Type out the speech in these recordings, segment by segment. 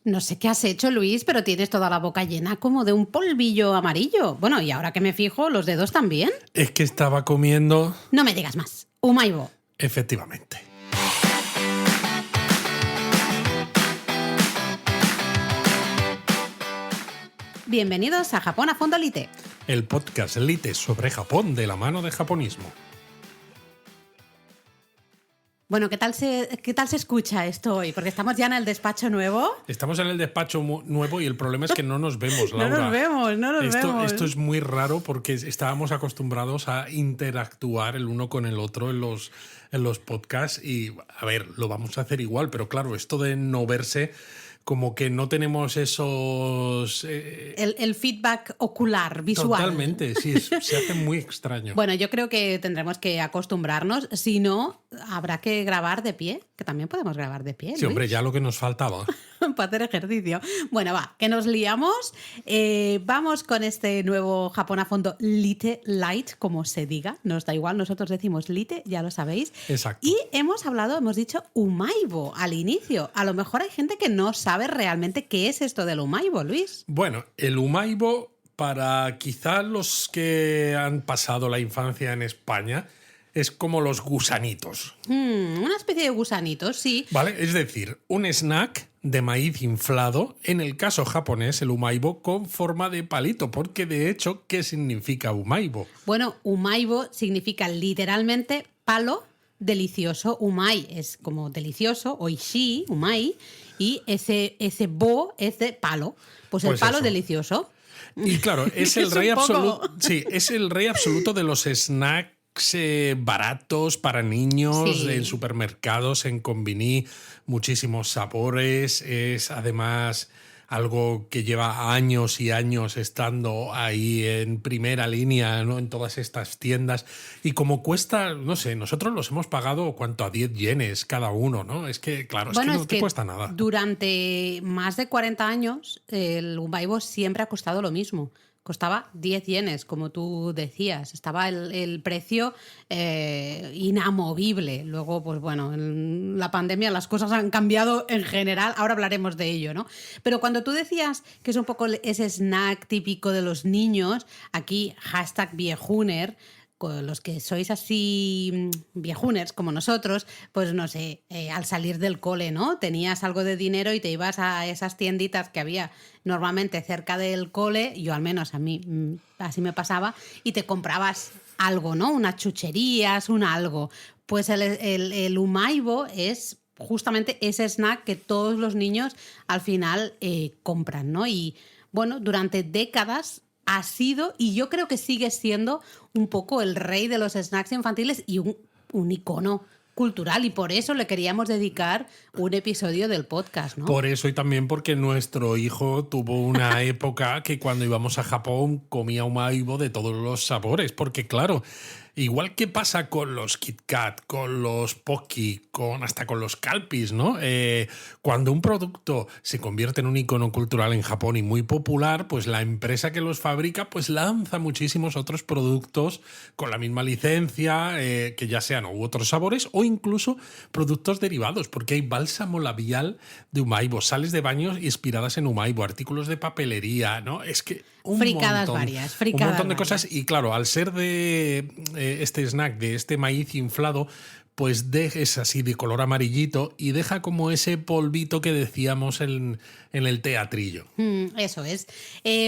No sé qué has hecho, Luis, pero tienes toda la boca llena como de un polvillo amarillo. Bueno, y ahora que me fijo, los dedos también. Es que estaba comiendo... No me digas más. Umaibo. Efectivamente. Bienvenidos a Japón a Fondo Lite. El podcast Lite sobre Japón de la mano de japonismo. Bueno, ¿qué tal se escucha esto hoy? Porque estamos ya en el despacho nuevo. Estamos en el despacho nuevo y el problema es que no nos vemos, Laura. No nos vemos. Esto es muy raro porque estábamos acostumbrados a interactuar el uno con el otro en los podcasts y, a ver, lo vamos a hacer igual, pero claro, esto de no verse... como que no tenemos esos... El feedback ocular, visual. Totalmente, sí, se hace muy extraño. Bueno, yo creo que tendremos que acostumbrarnos, si no, habrá que grabar de pie, que también podemos grabar de pie. Sí, Luis. hombre, ya lo que nos faltaba. Para hacer ejercicio. Bueno, va, que nos liamos. Vamos con este nuevo Japón a Fondo Lite Light, como se diga. Nos da igual, nosotros decimos Lite, ya lo sabéis. Exacto. Y hemos dicho Umaibo al inicio. A lo mejor hay gente que no sabe realmente qué es esto del Umaibo, Luis. Bueno, el Umaibo, para quizá los que han pasado la infancia en España, es como los gusanitos. Una especie de gusanitos, sí. ¿Vale? Es decir, un snack de maíz inflado, en el caso japonés, el Umaibo, con forma de palito. Porque, de hecho, ¿qué significa Umaibo? Bueno, Umaibo significa literalmente palo delicioso. Umai es como delicioso, oishi, umai, y ese bo es de palo. Pues el palo eso. Delicioso. Y claro, es el Es rey un poco- absoluto. Sí, es el rey absoluto de los snacks baratos para niños, Sí. en supermercados, en convini, muchísimos sabores. Es además algo que lleva años y años estando ahí en primera línea, ¿no? En todas estas tiendas. Y como cuesta, no sé, nosotros los hemos pagado, ¿cuánto? A 10 yenes cada uno, ¿no? Es que, claro, Bueno, es que no te cuesta nada. Durante más de 40 años el Umaibo siempre ha costado lo mismo. Costaba 10 yenes, como tú decías. Estaba el precio inamovible. Luego, pues bueno, en la pandemia las cosas han cambiado en general. Ahora hablaremos de ello, ¿no? Pero cuando tú decías que es un poco ese snack típico de los niños, aquí #viejuner, con los que sois así viejuners como nosotros, pues no sé, al salir del cole, ¿no? Tenías algo de dinero y te ibas a esas tienditas que había normalmente cerca del cole, yo al menos a mí así me pasaba, y te comprabas algo, ¿no? Unas chucherías, un algo. Pues el Umaibo es justamente ese snack que todos los niños al final compran, ¿no? Y bueno, durante décadas ha sido, y yo creo que sigue siendo, un poco el rey de los snacks infantiles y un icono cultural, y por eso le queríamos dedicar un episodio del podcast, ¿no? Por eso y también porque nuestro hijo tuvo una época que cuando íbamos a Japón comía Umaibo de todos los sabores, porque claro, igual que pasa con los Kit Kat, con los Pocky, hasta con los Calpis, ¿no? Cuando un producto se convierte en un icono cultural en Japón y muy popular, pues la empresa que los fabrica pues lanza muchísimos otros productos con la misma licencia, que ya sean u otros sabores o incluso productos derivados, porque hay bálsamo labial de Umaibo, sales de baños inspiradas en Umaibo, artículos de papelería, ¿no? Es que fricadas varias, fricadas un montón de varias. cosas. Y claro, al ser de este snack, de este maíz inflado, pues es así de color amarillito y deja como ese polvito que decíamos en el teatrillo. Eso es.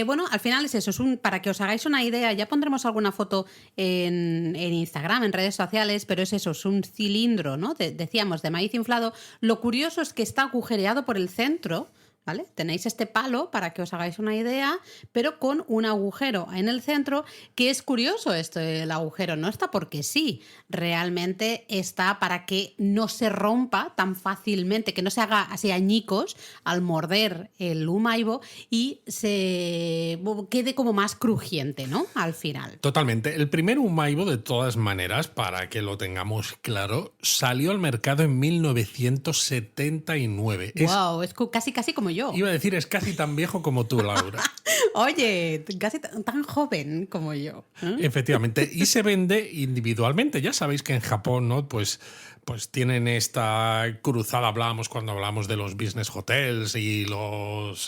Bueno, al final es eso. Para que os hagáis una idea, ya pondremos alguna foto en Instagram, en redes sociales, pero es eso, es un cilindro, ¿no? Decíamos, de maíz inflado. Lo curioso es que está agujereado por el centro, ¿vale? Tenéis este palo, para que os hagáis una idea, pero con un agujero en el centro, que es curioso el agujero, no está porque sí, realmente está para que no se rompa tan fácilmente, que no se haga así añicos al morder el Umaibo y se quede como más crujiente, ¿no? Al final. Totalmente. El primer Umaibo, de todas maneras, para que lo tengamos claro, salió al mercado en 1979. Wow, es casi como yo. yo. Iba a decir, es casi tan viejo como tú, Laura. Oye, casi tan joven como yo. Efectivamente, y se vende individualmente. Ya sabéis que en Japón, ¿no? Pues tienen esta cruzada, hablábamos cuando hablamos de los business hotels y los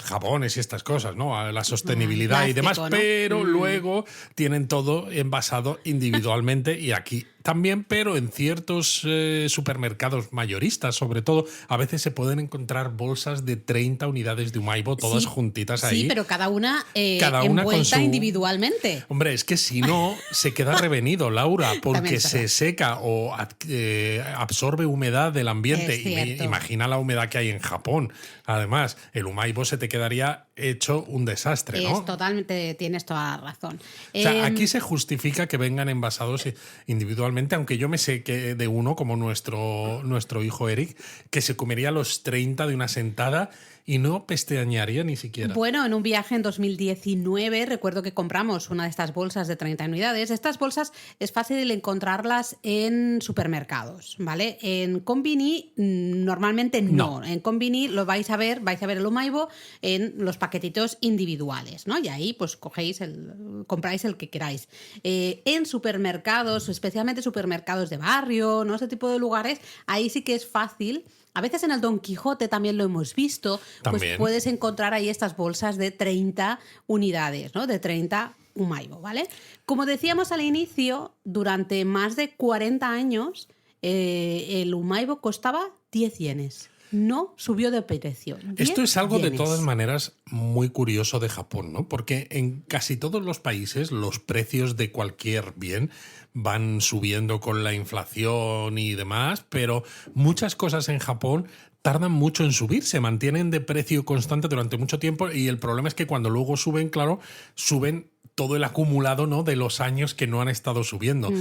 jabones y estas cosas, ¿no? La sostenibilidad y demás, plástico, ¿no? pero luego tienen todo envasado individualmente y aquí también, pero en ciertos supermercados mayoristas, sobre todo, a veces se pueden encontrar bolsas de 30 unidades de Umaibo, todas juntitas ahí. Sí, pero cada una Cada con envuelta individualmente. Hombre, es que si no, se queda revenido, Laura, porque se seca o absorbe humedad del ambiente. Y imagina la humedad que hay en Japón. Además, el Umaibo se te quedaría hecho un desastre, ¿no? Totalmente, tienes toda la razón. O sea, aquí se justifica que vengan envasados individualmente, aunque yo me sé que de uno, como nuestro hijo Eric, que se comería los 30 de una sentada y no pestañearía ni siquiera. Bueno, en un viaje en 2019 recuerdo que compramos una de estas bolsas de 30 unidades. Estas bolsas es fácil encontrarlas en supermercados, ¿vale? En Konbini normalmente no. En Konbini lo vais a ver el Umaibo en los paquetitos individuales, ¿no? Y ahí pues compráis el que queráis. En supermercados, especialmente supermercados de barrio, ¿no? Ese tipo de lugares, ahí sí que es fácil. A veces en el Don Quijote también lo hemos visto, pues puedes encontrar ahí estas bolsas de 30 unidades, ¿no? De 30 Umaibo, ¿vale? Como decíamos al inicio, durante más de 40 años el Umaibo costaba 10 yenes. No subió de precio. Esto es algo de todas maneras muy curioso de Japón, ¿no? Porque en casi todos los países los precios de cualquier bien van subiendo con la inflación y demás, pero muchas cosas en Japón tardan mucho en subir, se mantienen de precio constante durante mucho tiempo y el problema es que cuando luego suben, claro, suben todo el acumulado, ¿no? De los años que no han estado subiendo.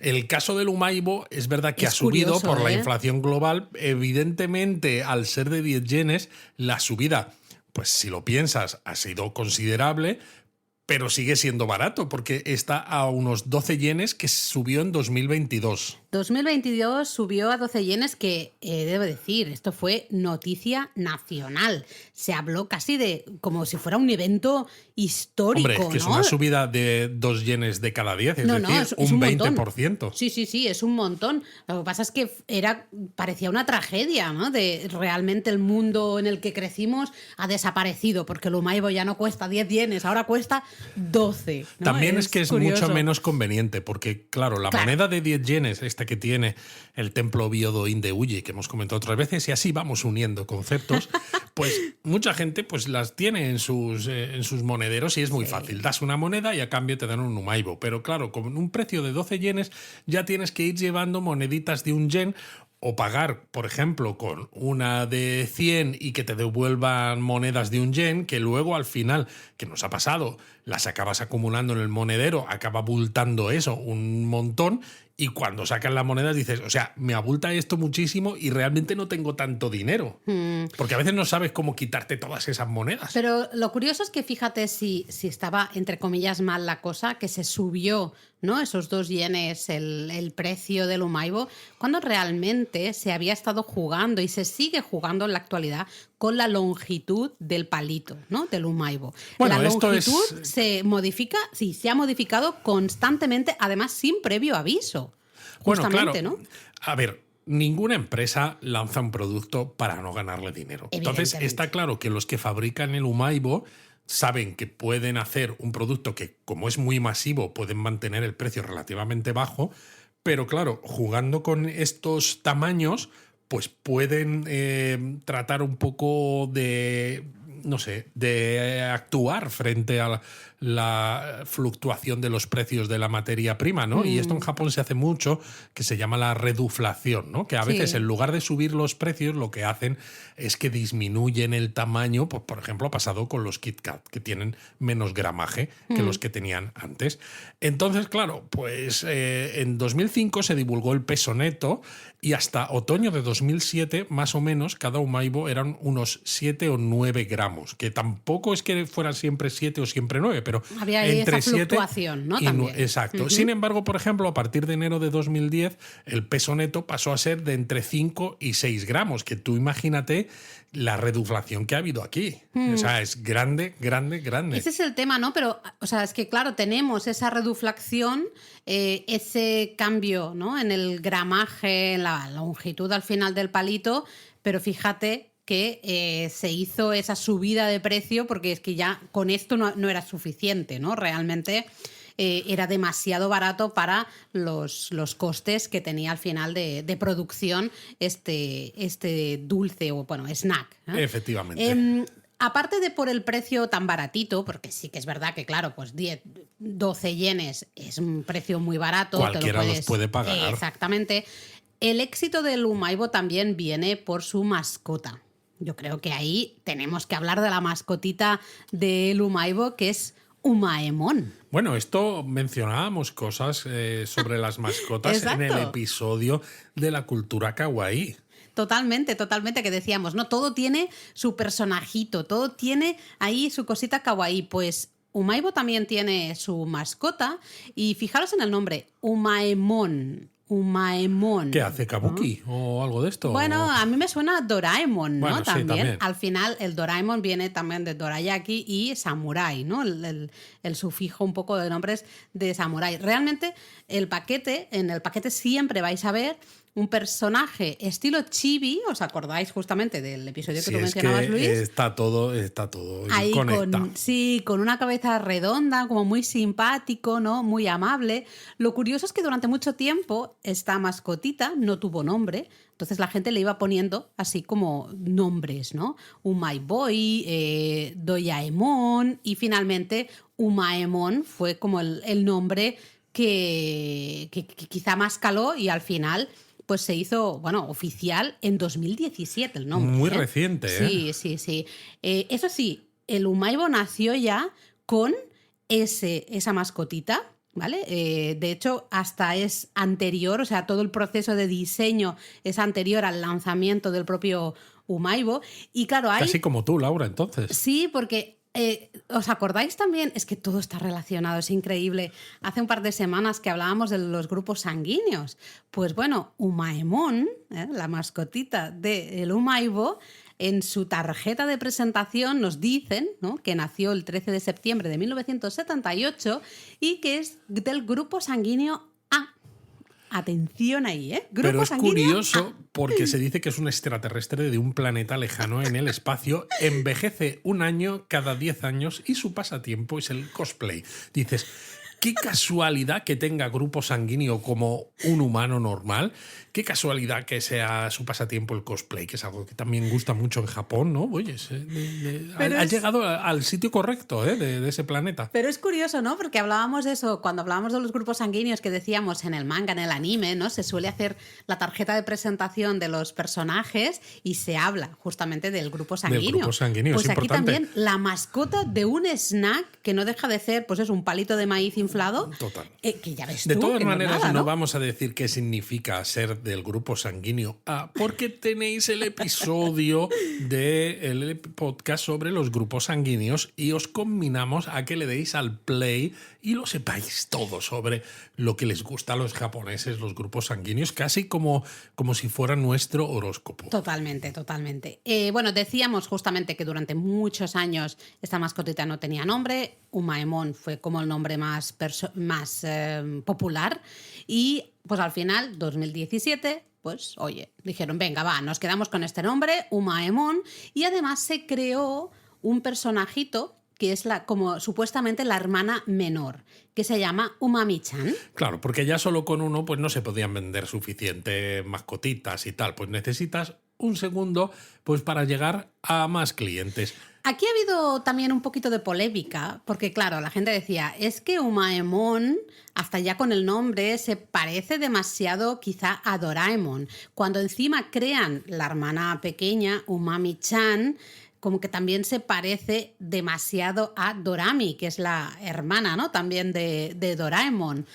El caso del Umaibo es verdad que ha subido curioso, por la inflación global. Evidentemente, al ser de 10 yenes, la subida, pues si lo piensas, ha sido considerable, pero sigue siendo barato porque está a unos 12 yenes que subió en 2022. 2022 subió a 12 yenes que, debo decir, esto fue noticia nacional. Se habló casi de como si fuera un evento histórico. Hombre, es que ¿no? Es una subida de 2 yenes de cada 10, es decir, es un 20%. Sí, es un montón. Lo que pasa es que parecía una tragedia, ¿no? De realmente el mundo en el que crecimos ha desaparecido porque el Umaibo ya no cuesta 10 yenes, ahora cuesta 12. ¿no? También es que es curioso. mucho menos conveniente porque, claro, la moneda de 10 yenes, que tiene el templo Byodo-in de Uji, que hemos comentado otras veces, y así vamos uniendo conceptos, pues mucha gente pues las tiene en sus monederos y es muy fácil. Das una moneda y a cambio te dan un Umaibo. Pero claro, con un precio de 12 yenes ya tienes que ir llevando moneditas de un yen o pagar, por ejemplo, con una de 100 y que te devuelvan monedas de un yen, que luego al final, que nos ha pasado, las acabas acumulando en el monedero, acaba abultando eso un montón. Y cuando sacan las monedas dices, o sea, me abulta esto muchísimo y realmente no tengo tanto dinero. Porque a veces no sabes cómo quitarte todas esas monedas. Pero lo curioso es que fíjate si estaba, entre comillas, mal la cosa, que se subió, ¿no? Esos 2 yenes el precio del Umaibo, cuando realmente se había estado jugando y se sigue jugando en la actualidad con la longitud del palito, ¿no? Del Umaibo. Bueno, la longitud se modifica, sí, se ha modificado constantemente, además sin previo aviso. Justamente, bueno, claro, ¿no? A ver, ninguna empresa lanza un producto para no ganarle dinero. Entonces está claro que los que fabrican el Umaibo saben que pueden hacer un producto que, como es muy masivo, pueden mantener el precio relativamente bajo, pero claro, jugando con estos tamaños, pues pueden tratar un poco de, no sé, de actuar frente a la fluctuación de los precios de la materia prima, ¿no? Y esto en Japón se hace mucho, que se llama la reduflación, ¿no? Que a veces en lugar de subir los precios, lo que hacen es que disminuyen el tamaño. Pues, por ejemplo, ha pasado con los Kit Kat, que tienen menos gramaje que los que tenían antes. Entonces, claro, pues en 2005 se divulgó el peso neto y hasta otoño de 2007, más o menos, cada Umaibo eran unos 7 o 9 gramos. gramos, que tampoco es que fueran siempre 7 o siempre 9, pero había entre esa 7 fluctuación, ¿no? y También. exacto. Sin embargo, por ejemplo, a partir de enero de 2010, el peso neto pasó a ser de entre 5 y 6 gramos, que tú imagínate la reduflación que ha habido aquí. O sea, es grande, grande, grande. Ese es el tema, ¿no? Pero, o sea, es que claro, tenemos esa reduflación, ese cambio, ¿no? En el gramaje, en la longitud al final del palito, pero fíjate que se hizo esa subida de precio porque es que ya con esto no era suficiente, ¿no? Realmente era demasiado barato para los costes que tenía al final de producción este dulce o, bueno, snack, ¿no? Efectivamente. Aparte de por el precio tan baratito, porque sí que es verdad que, claro, pues 10, 12 yenes es un precio muy barato. Cualquiera los puede pagar. Exactamente. El éxito del Umaibo también viene por su mascota. Yo creo que ahí tenemos que hablar de la mascotita del Umaibo, que es Umaemon. Bueno, esto mencionábamos cosas sobre las mascotas en el episodio de la cultura kawaii. Totalmente, totalmente, que decíamos, ¿no? Todo tiene su personajito, todo tiene ahí su cosita kawaii. Pues Umaibo también tiene su mascota y fijaros en el nombre, Umaemon. Umaemon. ¿Qué hace? ¿Kabuki? ¿No? ¿O algo de esto? Bueno, a mí me suena Doraemon, ¿no? Bueno, sí, también. Al final, el Doraemon viene también de Dorayaki y Samurai, ¿no? El sufijo un poco de nombres de Samurai. Realmente, en el paquete siempre vais a ver un personaje estilo chibi, ¿os acordáis justamente del episodio que tú mencionabas, Luis? Está todo ahí conectado. con una cabeza redonda, como muy simpático, ¿no? Muy amable. Lo curioso es que durante mucho tiempo esta mascotita no tuvo nombre, entonces la gente le iba poniendo así como nombres, ¿no? Umaiboy, Doyaemon y finalmente Umaemon fue como el nombre que quizá más caló y al final pues se hizo, bueno, oficial en 2017 el nombre. Muy reciente, ¿eh? Sí. Eso sí, el Umaibo nació ya con esa mascotita, ¿vale? De hecho, hasta es anterior, o sea, todo el proceso de diseño es anterior al lanzamiento del propio Umaibo. Y claro, hay... Casi como tú, Laura, entonces. Sí, porque... ¿os acordáis también? Es que todo está relacionado, es increíble. Hace un par de semanas que hablábamos de los grupos sanguíneos. Pues bueno, Umaemon, la mascotita del Umaibo, en su tarjeta de presentación nos dicen, ¿no?, que nació el 13 de septiembre de 1978 y que es del grupo sanguíneo A. Atención ahí, ¿eh? Grupo Pero es sanguíneo curioso A. porque se dice que es un extraterrestre de un planeta lejano en el espacio, envejece un año cada 10 años y su pasatiempo es el cosplay. Dices, qué casualidad que tenga grupo sanguíneo como un humano normal, qué casualidad que sea su pasatiempo el cosplay, que es algo que también gusta mucho en Japón, ¿no? Oye, ha llegado al sitio correcto de ese planeta. Pero es curioso, ¿no? Porque hablábamos de eso, cuando hablábamos de los grupos sanguíneos que decíamos en el manga, en el anime, ¿no? Se suele hacer la tarjeta de presentación de los personajes y se habla justamente del grupo sanguíneo. Del grupo sanguíneo, pues es aquí importante. también la mascota de un snack que no deja de ser, pues es un palito de maíz inflado. Total. Que ya ves De tú, todas que maneras, no, es nada, no ¿no? vamos a decir qué significa ser del grupo sanguíneo A, porque tenéis el episodio del podcast sobre los grupos sanguíneos y os combinamos a que le deis al play y lo sepáis todo sobre lo que les gusta a los japoneses, los grupos sanguíneos, casi como si fuera nuestro horóscopo. Totalmente. Bueno, decíamos justamente que durante muchos años esta mascotita no tenía nombre. Umaemon fue como el nombre más popular y pues al final, 2017, pues oye, dijeron, venga, va, nos quedamos con este nombre, Umaemon, y además se creó un personajito que es como supuestamente la hermana menor, que se llama Umami-chan. Claro, porque ya solo con uno pues no se podían vender suficiente mascotitas y tal, pues necesitas un segundo pues para llegar a más clientes. Aquí ha habido también un poquito de polémica, porque claro, la gente decía, es que Umaemon, hasta ya con el nombre, se parece demasiado quizá a Doraemon. Cuando encima crean la hermana pequeña, Umami-chan, como que también se parece demasiado a Dorami, que es la hermana, ¿no? También de Doraemon.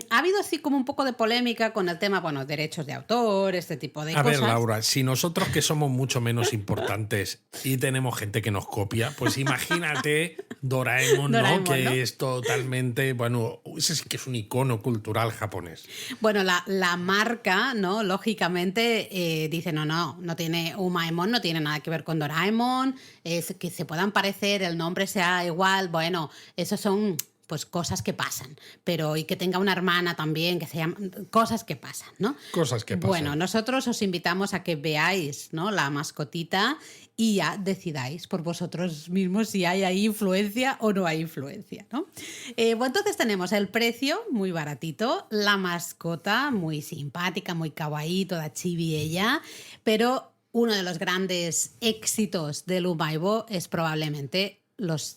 Ha habido así como un poco de polémica con el tema, bueno, derechos de autor, este tipo de A cosas. ver, Laura, si nosotros que somos mucho menos importantes y tenemos gente que nos copia, pues imagínate Doraemon, ¿no? Que ¿no? es totalmente, bueno, ese sí que es un icono cultural japonés. Bueno, la marca, ¿no? Lógicamente dice, no tiene Umaemon, no tiene nada que ver con Doraemon, es que se puedan parecer, el nombre sea igual, bueno, esos son pues cosas que pasan, pero y que tenga una hermana también, que se llama, cosas que pasan, ¿no? Cosas que pasan. Bueno, nosotros os invitamos a que veáis, ¿no? La mascotita y ya decidáis por vosotros mismos si hay ahí influencia o no hay influencia, ¿no? Bueno, entonces tenemos el precio, muy baratito, la mascota, muy simpática, muy kawaii, toda chibi ella, pero uno de los grandes éxitos del Umaibo es probablemente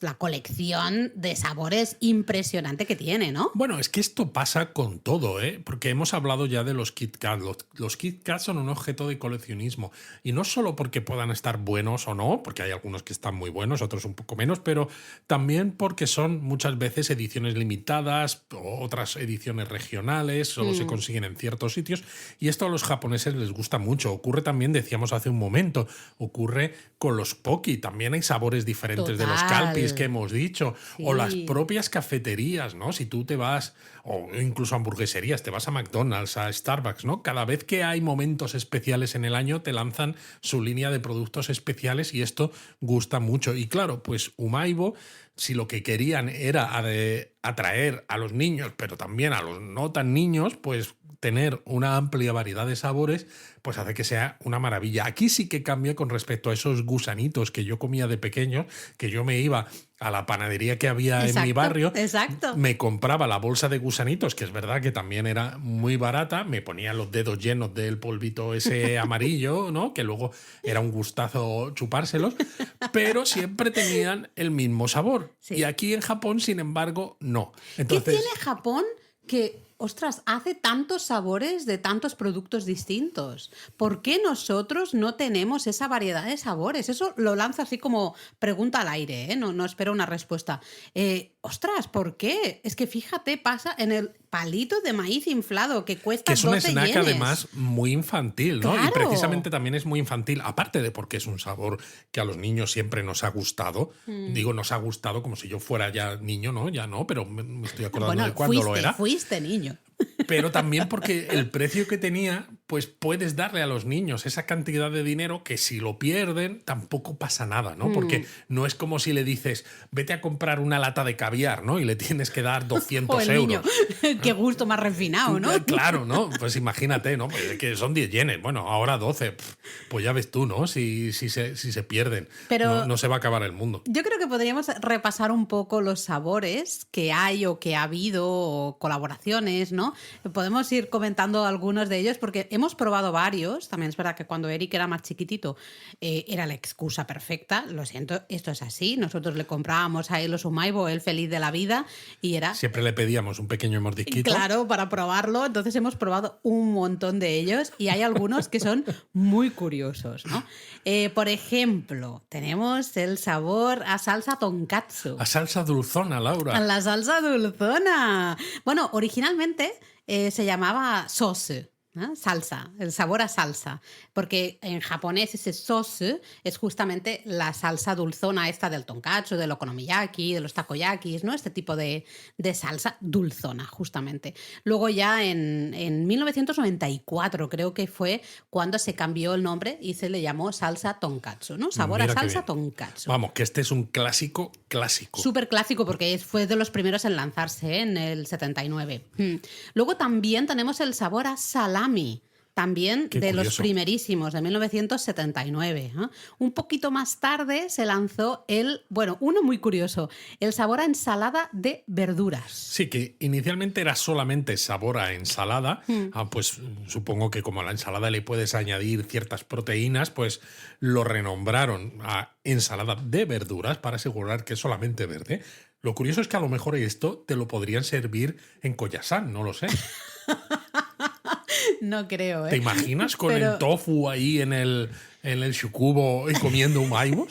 la colección de sabores impresionante que tiene, ¿no? Bueno, es que esto pasa con todo, ¿eh? Porque hemos hablado ya de los Kit Kat. Los Kit Kat son un objeto de coleccionismo. Y no solo porque puedan estar buenos o no, porque hay algunos que están muy buenos, otros un poco menos, pero también porque son muchas veces ediciones limitadas, o otras ediciones regionales, solo se consiguen en ciertos sitios. Y esto a los japoneses les gusta mucho. Ocurre también, decíamos hace un momento, ocurre con los Pocky. También hay sabores diferentes de los calpis que hemos dicho, Sí. o las propias cafeterías, ¿no? Si tú te vas, o incluso hamburgueserías, te vas a McDonald's, a Starbucks, ¿no? Cada vez que hay momentos especiales en el año te lanzan su línea de productos especiales y esto gusta mucho. Y claro, pues Umaibo, si lo que querían era atraer a los niños, pero también a los no tan niños, pues tener una amplia variedad de sabores, pues hace que sea una maravilla. Aquí sí que cambia con respecto a esos gusanitos que yo comía de pequeño, que yo me iba a la panadería que había en mi barrio, me compraba la bolsa de gusanitos, que es verdad que también era muy barata, me ponía los dedos llenos del polvito ese amarillo, ¿no? Que luego era un gustazo chupárselos, pero siempre tenían el mismo sabor. Sí. Y aquí en Japón, sin embargo, no. Entonces, ¿qué tiene Japón que, ostras, hace tantos sabores de tantos productos distintos? ¿Por qué nosotros no tenemos esa variedad de sabores? Eso lo lanzo así como pregunta al aire, ¿eh? No espero una respuesta. Ostras, ¿por qué? Es que fíjate, pasa en el palito de maíz inflado que cuesta 12 yenes. Que es un snack yenes. Además muy infantil, ¿no? Claro. Y precisamente también es muy infantil, aparte de porque es un sabor que a los niños siempre nos ha gustado. Digo, nos ha gustado como si yo fuera ya niño, ¿no? Ya no, pero me estoy acordando de cuando lo era. Fuiste niño. Pero también porque el precio que tenía, pues puedes darle a los niños esa cantidad de dinero que si lo pierden tampoco pasa nada, ¿no? Porque no es como si le dices, vete a comprar una lata de caviar, ¿no? Y le tienes que dar 200 o el euros. Niño. Qué gusto más refinado, ¿no? Claro, ¿no? Pues imagínate, ¿no? Pues es que son 10 yenes, bueno, ahora 12. Pues ya ves tú, ¿no? Si se pierden, pero no se va a acabar el mundo. Yo creo que podríamos repasar un poco los sabores que hay o que ha habido, o colaboraciones, ¿no? Podemos ir comentando algunos de ellos porque hemos probado varios. También es verdad que cuando Eric era más chiquitito era la excusa perfecta. Lo siento, esto es así. Nosotros le comprábamos a él los Umaibo, él feliz de la vida, y era... Siempre le pedíamos un pequeño mordisquito. Claro, para probarlo. Entonces hemos probado un montón de ellos y hay algunos que son muy curiosos, ¿no? Por ejemplo, tenemos el sabor a salsa tonkatsu. A salsa dulzona, Laura. A la salsa dulzona. Bueno, originalmente se llamaba sauce, ¿no? Salsa, el sabor a salsa, porque en japonés ese sauce es justamente la salsa dulzona esta del tonkatsu, del okonomiyaki, de los takoyakis, ¿no? Este tipo de salsa dulzona, justamente. Luego ya en 1994 creo que fue cuando se cambió el nombre y se le llamó salsa tonkatsu, ¿no? Sabor a salsa tonkatsu. Vamos, que este es un clásico. Súper clásico porque fue de los primeros en lanzarse, ¿eh? En el 79. Luego también tenemos el sabor a salami. También Qué de curioso. Los primerísimos, de 1979. ¿Eh? Un poquito más tarde se lanzó uno muy curioso, el sabor a ensalada de verduras. Sí, que inicialmente era solamente sabor a ensalada, pues supongo que como a la ensalada le puedes añadir ciertas proteínas, pues lo renombraron a ensalada de verduras para asegurar que es solamente verde. Lo curioso es que a lo mejor esto te lo podrían servir en Koyasan, no lo sé. No creo, ¿eh? ¿Te imaginas con el tofu ahí en en el Shukubo y comiendo umaibos.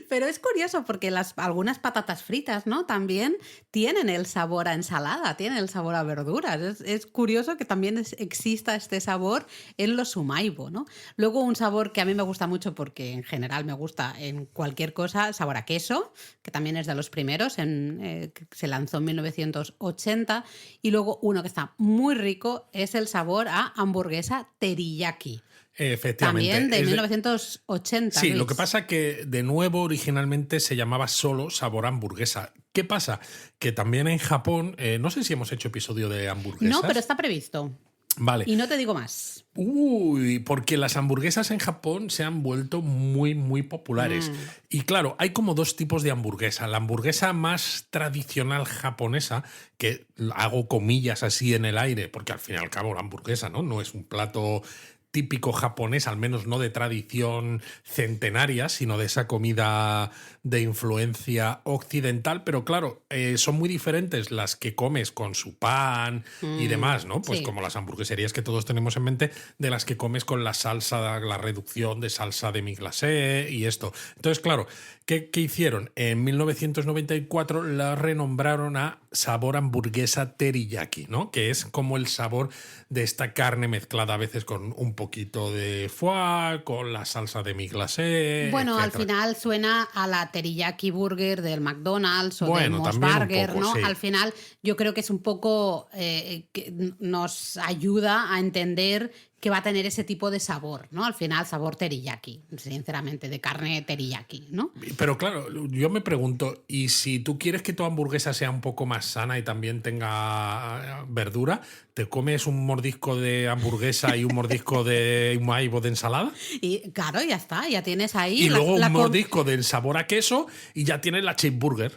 Pero es curioso porque algunas patatas fritas, ¿no? También tienen el sabor a ensalada, tienen el sabor a verduras. Es curioso que también exista este sabor en los umaibo, ¿no? Luego un sabor que a mí me gusta mucho porque en general me gusta en cualquier cosa, sabor a queso, que también es de los primeros, se lanzó en 1980. Y luego uno que está muy rico es el sabor a hamburguesa teriyaki. Efectivamente. También de 1980. Sí, Luis. lo que pasa que de nuevo originalmente se llamaba solo sabor a hamburguesa. ¿Qué pasa? Que también en Japón, no sé si hemos hecho episodio de hamburguesas. No, pero está previsto. Vale. Y no te digo más. Uy, porque las hamburguesas en Japón se han vuelto muy, muy populares. Y claro, hay como dos tipos de hamburguesa. La hamburguesa más tradicional japonesa, que hago comillas así en el aire, porque al fin y al cabo la hamburguesa, ¿no? No es un plato típico japonés, al menos no de tradición centenaria, sino de esa comida de influencia occidental. Pero claro, son muy diferentes las que comes con su pan y demás, ¿no? Pues sí. como las hamburgueserías que todos tenemos en mente, de las que comes con la salsa, la reducción de salsa de mi glacé y esto. Entonces, claro, ¿qué hicieron? En 1994 la renombraron a sabor hamburguesa teriyaki, ¿no? Que es como el sabor de esta carne mezclada a veces con un poquito de foie, con la salsa de mi glacé. Bueno, etcétera. al final suena a la teriyaki burger del McDonald's o Bueno, del Mos también un Burger, poco, ¿no? sí. Al final yo creo que es un poco que nos ayuda a entender que va a tener ese tipo de sabor, ¿no? Al final, sabor teriyaki, sinceramente, de carne teriyaki, ¿no? Pero claro, yo me pregunto, ¿y si tú quieres que tu hamburguesa sea un poco más sana y también tenga verdura, te comes un mordisco de hamburguesa y un mordisco de umaibo de ensalada? Y claro, ya está, ya tienes ahí... Y luego un mordisco de sabor a queso y ya tienes la cheeseburger.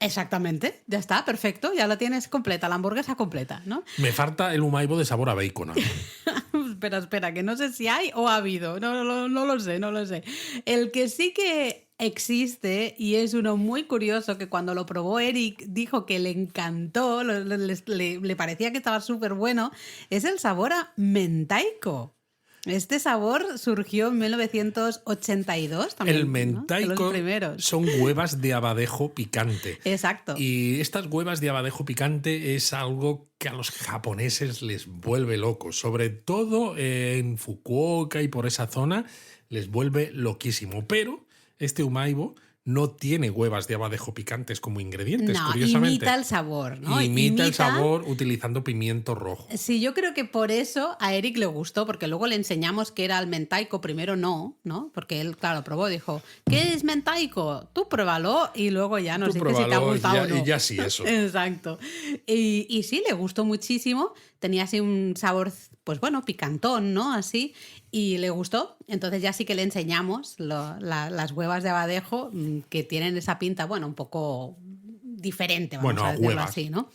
Exactamente, ya está, perfecto, ya lo tienes completa, la hamburguesa completa, ¿no? Me falta el umaibo de sabor a bacon. Espera, que no sé si hay o ha habido, no lo sé. El que sí que existe y es uno muy curioso que cuando lo probó Eric dijo que le encantó, le parecía que estaba súper bueno, es el sabor a mentaiko. Este sabor surgió en 1982 también. El ¿no? mentaiko De los primeros. son huevas de abadejo picante. Exacto. Y estas huevas de abadejo picante es algo que a los japoneses les vuelve locos. Sobre todo en Fukuoka y por esa zona les vuelve loquísimo. Pero este umaibo no tiene huevas de abadejo picantes como ingredientes, no, curiosamente. imita el sabor, ¿no? Imita el sabor utilizando pimiento rojo. Sí, yo creo que por eso a Eric le gustó, porque luego le enseñamos que era el mentaiko, primero no, Porque él, claro, probó, dijo, ¿qué es mentaiko? Tú pruébalo y luego ya nos dices si te ha gustado o no. Y ya sí, eso. Exacto. Y sí, le gustó muchísimo, tenía así un sabor, pues bueno, picantón, ¿no? Así, y le gustó. Entonces ya sí que le enseñamos las huevas de abadejo que tienen esa pinta, bueno, un poco diferente, vamos a decirlo huevas. así, ¿no?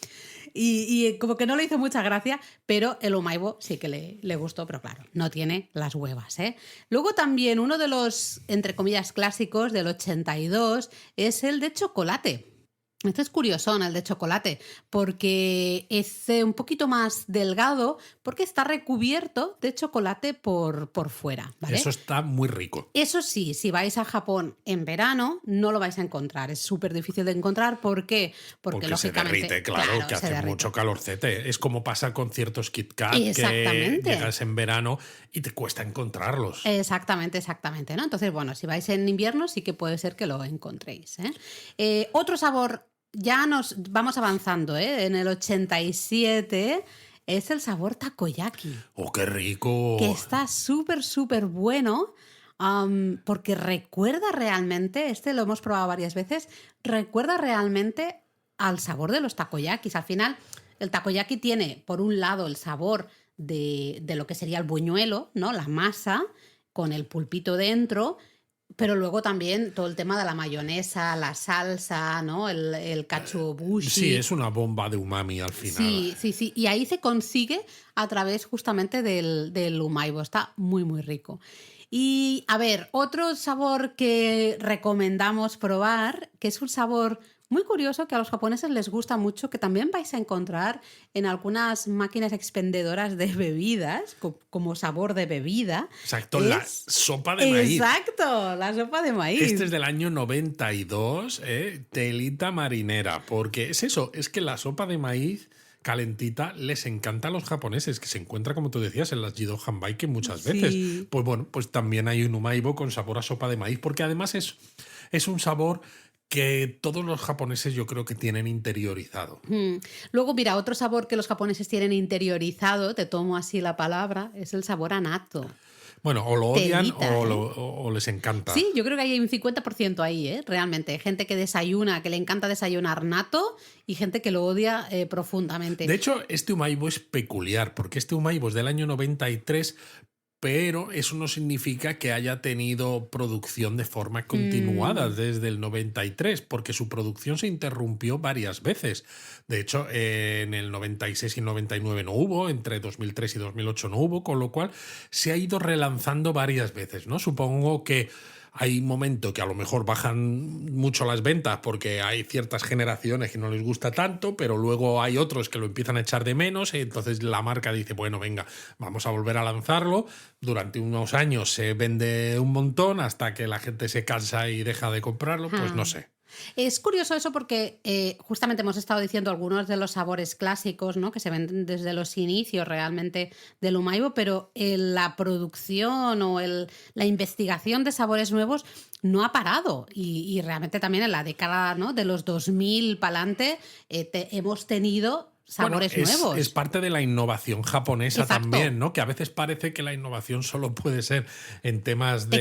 Y como que no le hizo mucha gracia, pero el umaibo sí que le gustó, pero claro, no tiene las huevas, ¿eh? Luego también uno de los, entre comillas, clásicos del 82 es el de chocolate. Este es curiosón, el de chocolate, porque es un poquito más delgado, porque está recubierto de chocolate por fuera, ¿vale? Eso está muy rico. Eso sí, si vais a Japón en verano, no lo vais a encontrar. Es súper difícil de encontrar. ¿Por qué? Porque lógicamente, se derrite, claro, que hace mucho calorcete. Es como pasa con ciertos Kit Kat que llegas en verano y te cuesta encontrarlos. Exactamente, ¿no? Entonces, bueno, si vais en invierno sí que puede ser que lo encontréis, ¿eh? Otro sabor, ya nos vamos avanzando, ¿eh? En el 87 es el sabor takoyaki. ¡Oh, qué rico! Que está súper, súper bueno. Porque recuerda realmente, lo hemos probado varias veces, recuerda realmente al sabor de los takoyakis. Al final, el takoyaki tiene, por un lado, el sabor de lo que sería el buñuelo, ¿no? La masa, con el pulpito dentro, pero luego también todo el tema de la mayonesa, la salsa, ¿no? El katsuobushi. Sí, es una bomba de umami al final. Sí. Y ahí se consigue a través justamente del umaibo. Está muy, muy rico. Y a ver, otro sabor que recomendamos probar, que es un sabor muy curioso que a los japoneses les gusta mucho, que también vais a encontrar en algunas máquinas expendedoras de bebidas, como sabor de bebida. Exacto, la sopa de maíz. Exacto, la sopa de maíz. Este es del año 92, telita marinera, porque es eso, es que la sopa de maíz calentita les encanta a los japoneses, que se encuentra, como tú decías, en las Jido Hanbaike muchas veces. Sí. Pues bueno, pues también hay un umaibo con sabor a sopa de maíz, porque además es un sabor que todos los japoneses yo creo que tienen interiorizado. Luego, mira, otro sabor que los japoneses tienen interiorizado, te tomo así la palabra, es el sabor a natto. Bueno, o lo odian Telita, o les encanta. Sí, yo creo que hay un 50% ahí, realmente. Gente que desayuna, que le encanta desayunar natto y gente que lo odia profundamente. De hecho, este umaibo es peculiar, porque este umaibo es del año 93, pero eso no significa que haya tenido producción de forma continuada desde el 93, porque su producción se interrumpió varias veces. De hecho, en el 96 y 99 no hubo, entre 2003 y 2008 no hubo, con lo cual se ha ido relanzando varias veces, ¿no? Supongo que hay momentos que a lo mejor bajan mucho las ventas porque hay ciertas generaciones que no les gusta tanto, pero luego hay otros que lo empiezan a echar de menos, y entonces la marca dice, bueno, venga, vamos a volver a lanzarlo. Durante unos años se vende un montón hasta que la gente se cansa y deja de comprarlo, pues no sé. Es curioso eso porque justamente hemos estado diciendo algunos de los sabores clásicos, ¿no? Que se venden desde los inicios realmente del umaibo, pero la producción o la investigación de sabores nuevos no ha parado. Y realmente también en la década, ¿no? de los 2000 para adelante hemos tenido sabores nuevos. Es parte de la innovación japonesa. Exacto. También, ¿no? Que a veces parece que la innovación solo puede ser en temas de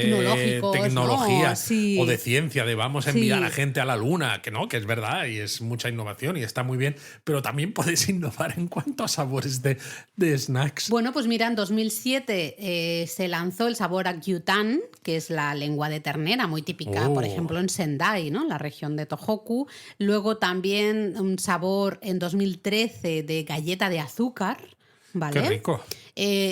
tecnología, ¿no? Sí. O de ciencia, de vamos a enviar a gente a la luna, que no, que es verdad y es mucha innovación y está muy bien, pero también puedes innovar en cuanto a sabores de snacks. Bueno, pues mira, en 2007 se lanzó el sabor a gyutan, que es la lengua de ternera, muy típica, por ejemplo, en Sendai, ¿no? En la región de Tohoku. Luego también un sabor en 2013 de galleta de azúcar, ¿vale? Qué rico.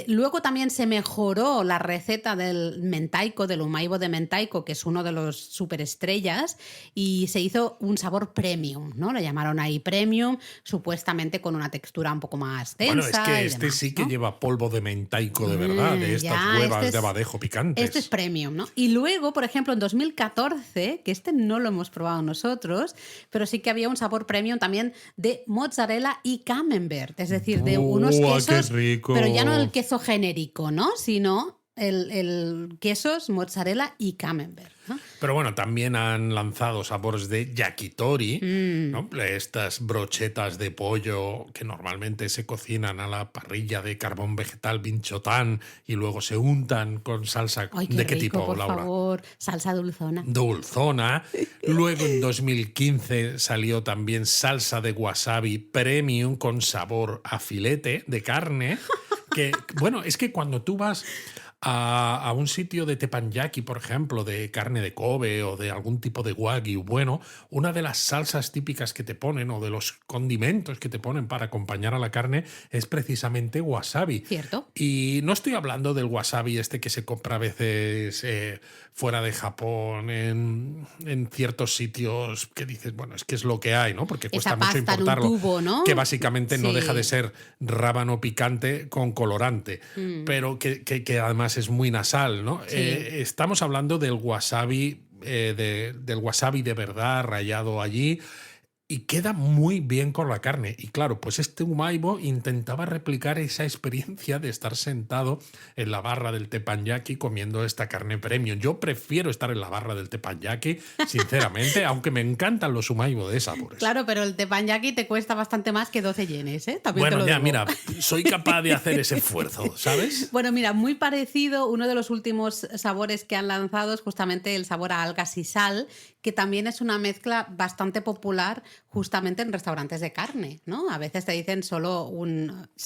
Luego también se mejoró la receta del mentaiko, del umaibo de mentaiko, que es uno de los superestrellas, y se hizo un sabor premium, ¿no? Lo llamaron ahí premium, supuestamente con una textura un poco más densa. Bueno, es que este demás, sí que ¿no? lleva polvo de mentaiko de verdad, de estas huevas de abadejo picantes. Este es premium, ¿no? Y luego, por ejemplo, en 2014, que este no lo hemos probado nosotros, pero sí que había un sabor premium también de mozzarella y camembert, es decir, de unos quesos, qué rico. pero ya no el queso genérico, ¿no? Sino el quesos, mozzarella y camembert, ¿no? Pero bueno, también han lanzado sabores de yakitori, ¿no? Estas brochetas de pollo que normalmente se cocinan a la parrilla de carbón vegetal binchotán y luego se untan con salsa. Ay, ¿De qué rico, tipo, por Laura? favor, salsa dulzona. Dulzona. Luego en 2015 salió también salsa de wasabi premium con sabor a filete de carne. Que, bueno, es que cuando tú vas a un sitio de teppanyaki, por ejemplo, de carne de Kobe o de algún tipo de wagyu, bueno, una de las salsas típicas que te ponen o de los condimentos que te ponen para acompañar a la carne es precisamente wasabi. Cierto. Y no estoy hablando del wasabi este que se compra a veces fuera de Japón, en ciertos sitios que dices, bueno, es que es lo que hay, ¿no? Porque cuesta mucho importarlo. En un tubo, ¿no? Que básicamente no Sí. deja de ser rábano picante con colorante, pero que además es muy nasal, ¿no? Sí. Estamos hablando del wasabi, del wasabi de verdad rallado allí. Y queda muy bien con la carne. Y claro, pues este umaibo intentaba replicar esa experiencia de estar sentado en la barra del teppanyaki comiendo esta carne premium. Yo prefiero estar en la barra del teppanyaki, sinceramente, aunque me encantan los umaibo de sabores. Claro, pero el teppanyaki te cuesta bastante más que 12 yenes, ¿eh? También te Bueno, lo ya, digo. mira, soy capaz de hacer ese esfuerzo, ¿sabes? Bueno, mira, muy parecido, uno de los últimos sabores que han lanzado es justamente el sabor a algas y sal, que también es una mezcla bastante popular justamente en restaurantes de carne, ¿no? A veces te dicen solo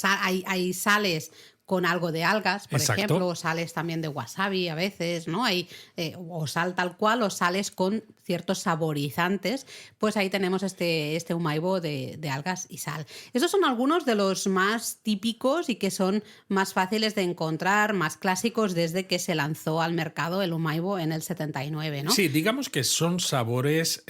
hay sales con algo de algas, por Exacto. ejemplo, o sales también de wasabi a veces, ¿no? Hay, o sal tal cual, o sales con ciertos saborizantes, pues ahí tenemos este umaibo de algas y sal. Esos son algunos de los más típicos y que son más fáciles de encontrar, más clásicos desde que se lanzó al mercado el umaibo en el 79, ¿no? Sí, digamos que son sabores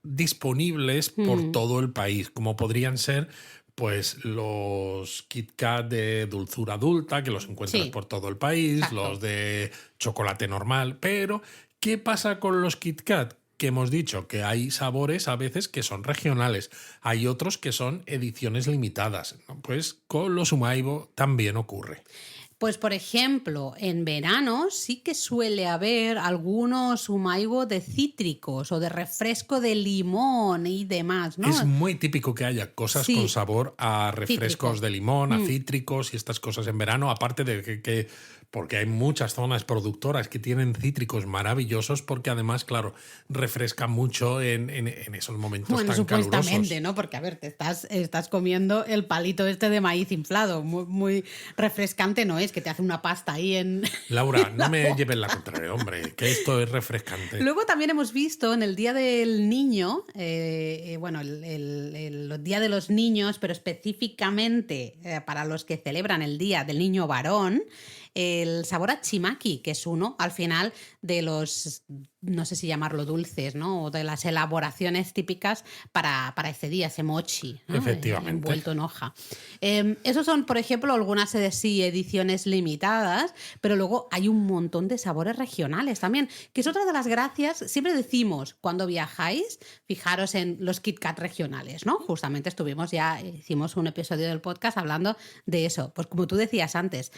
disponibles por todo el país, como podrían ser pues los Kit Kat de dulzura adulta, que los encuentras Sí, por todo el país, exacto. los de chocolate normal, pero ¿qué pasa con los Kit Kat? Que hemos dicho que hay sabores a veces que son regionales, hay otros que son ediciones limitadas, ¿no? Pues con los umaibo también ocurre. Pues, por ejemplo, en verano sí que suele haber algunos umaibo de cítricos o de refresco de limón y demás, ¿no? Es muy típico que haya cosas Sí. con sabor a refrescos Cítrico. de limón, a cítricos y estas cosas en verano, aparte de porque hay muchas zonas productoras que tienen cítricos maravillosos, porque además, claro, refrescan mucho en esos momentos Bueno, tan supuestamente, calurosos. ¿no? Porque, a ver, te estás comiendo el palito este de maíz inflado. Muy, muy refrescante no es, que te hace una pasta ahí en... Laura, no me lleves la contraria, hombre, que esto es refrescante. Luego también hemos visto en el Día del Niño, bueno, el Día de los Niños, pero específicamente para los que celebran el Día del Niño Varón, el sabor a chimaki, que es uno, al final, de los, no sé si llamarlo dulces, ¿no? O de las elaboraciones típicas para ese día, ese mochi, ¿no? Efectivamente. Envuelto en hoja. Esos son, por ejemplo, algunas sí, ediciones limitadas, pero luego hay un montón de sabores regionales también, que es otra de las gracias. Siempre decimos, cuando viajáis, fijaros en los Kit Kat regionales, ¿no? Justamente hicimos un episodio del podcast hablando de eso. Pues como tú decías antes,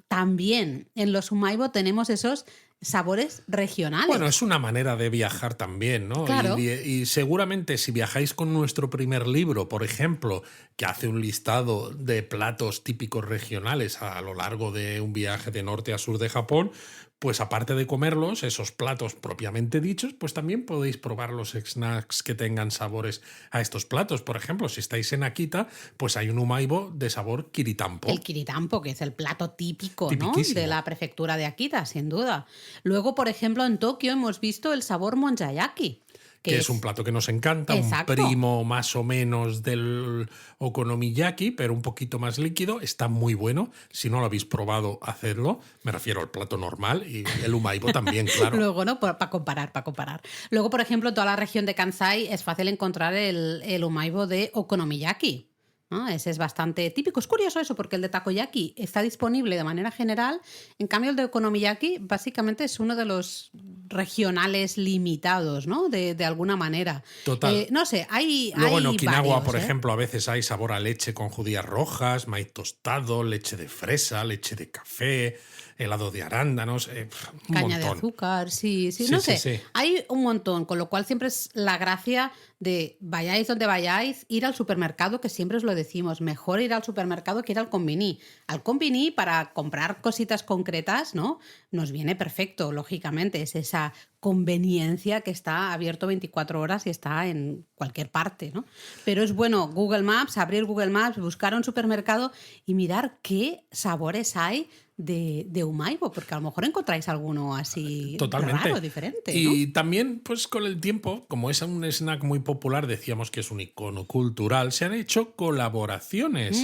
también en los umaibo tenemos esos sabores regionales. Bueno, es una manera de viajar también, ¿no? Claro. Y seguramente si viajáis con nuestro primer libro, por ejemplo, que hace un listado de platos típicos regionales a lo largo de un viaje de norte a sur de Japón, pues aparte de comerlos, esos platos propiamente dichos, pues también podéis probar los snacks que tengan sabores a estos platos. Por ejemplo, si estáis en Akita, pues hay un umaibo de sabor kiritampo. El kiritampo, que es el plato típico, ¿no? Tipiquísimo. De la prefectura de Akita, sin duda. Luego, por ejemplo, en Tokio hemos visto el sabor monjayaki. Que es un plato que nos encanta, Exacto. un primo más o menos del okonomiyaki, pero un poquito más líquido. Está muy bueno. Si no lo habéis probado, hacedlo. Me refiero al plato normal y el umaibo también, claro. Luego, ¿no? Para comparar. Luego, por ejemplo, en toda la región de Kansai es fácil encontrar el umaibo de okonomiyaki, ¿no? Ese es bastante típico. Es curioso eso, porque el de takoyaki está disponible de manera general. En cambio, el de okonomiyaki básicamente es uno de los regionales limitados, ¿no? De alguna manera. Total. No sé, hay Luego en hay Okinawa, varios, por ¿eh? ejemplo, a veces hay sabor a leche con judías rojas, maíz tostado, leche de fresa, leche de café, helado de arándanos, un Caña de montón. azúcar, sí, Sí, no sí, sé. sí. Hay un montón, con lo cual siempre es la gracia de vayáis donde vayáis, ir al supermercado, que siempre os lo decimos, mejor ir al supermercado que ir al convini. Al convini, para comprar cositas concretas, ¿no? Nos viene perfecto, lógicamente, es esa conveniencia que está abierto 24 horas y está en cualquier parte, ¿no? Pero es bueno Google Maps, abrir Google Maps, buscar un supermercado y mirar qué sabores hay de umaibo, porque a lo mejor encontráis alguno así Totalmente. raro, diferente, ¿no? Y también, pues con el tiempo, como es un snack muy popular, decíamos que es un icono cultural, se han hecho colaboraciones.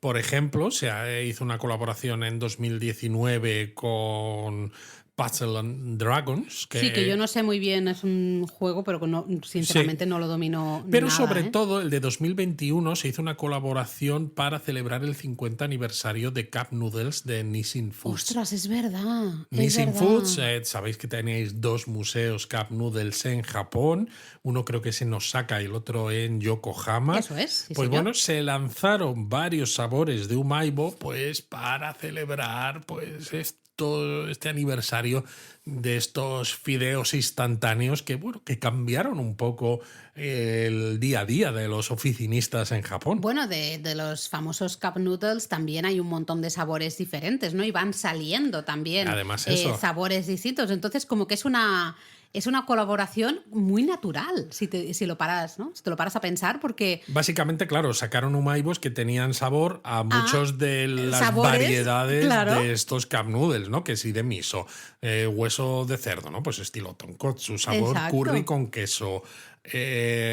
Por ejemplo, hizo una colaboración en 2019 con Puzzle and Dragons. Sí, que yo no sé muy bien, es un juego, pero que no, sinceramente no lo domino Pero nada, sobre ¿eh? todo, el de 2021 se hizo una colaboración para celebrar el 50 aniversario de Cup Noodles de Nissin Foods. Ostras, es verdad. Nissin es verdad. Foods, sabéis que tenéis dos museos Cup Noodles en Japón, uno creo que es en Osaka y el otro en Yokohama. Eso es, sí, pues señor. bueno, se lanzaron varios sabores de umaibo pues para celebrar pues este aniversario de estos fideos instantáneos que, bueno, que cambiaron un poco el día a día de los oficinistas en Japón. Bueno, de los famosos cup noodles también hay un montón de sabores diferentes, ¿no? Y van saliendo también Además eso. sabores distintos. Entonces, como que es una es una colaboración muy natural, si lo paras, ¿no? Si te lo paras a pensar, porque Básicamente, claro, sacaron umaibos que tenían sabor a muchos de las sabores, variedades claro. de estos cup noodles, ¿no? Que sí de miso, hueso de cerdo, ¿no? Pues estilo tonkotsu, sabor Exacto. curry con queso,